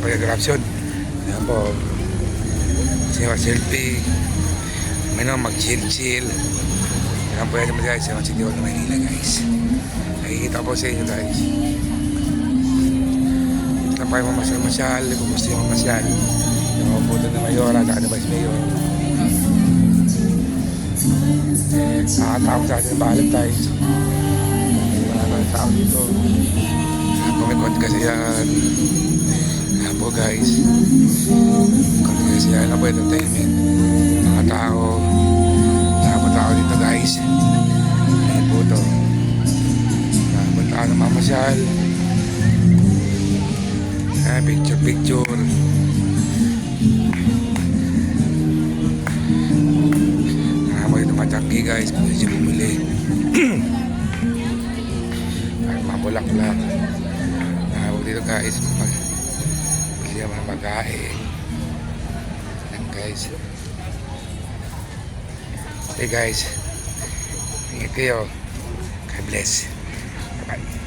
pag-grabson. Ayan po. Selfie. May naman mag-chill-chill. Ayan po yan naman guys. Ayan City Hall na Maynila guys. Nakikita po sa inyo guys. Dito na pa yung mamasyal-masyal. Kung gusto yung mamasyal. Yung mga puto na Mayora. Saka na Vice Mayor. Nakatapos sa atin ng Valentine's. Wala na tao dito. Kumikot kasi yan. Ayan po guys. Kumikot kasi yan. Ano po entertainment. Mga tao. Mga tao dito guys. Ayan po ito. Punta ka ng mamasyal. Ayan, picture. Matanggi guys, pwede siya bumili. Ay, mabulaklak. Nakawag dito guys, pwede siya mga pagkain. Yan guys. Okay guys, ingat kayo. God bless. Bye bye.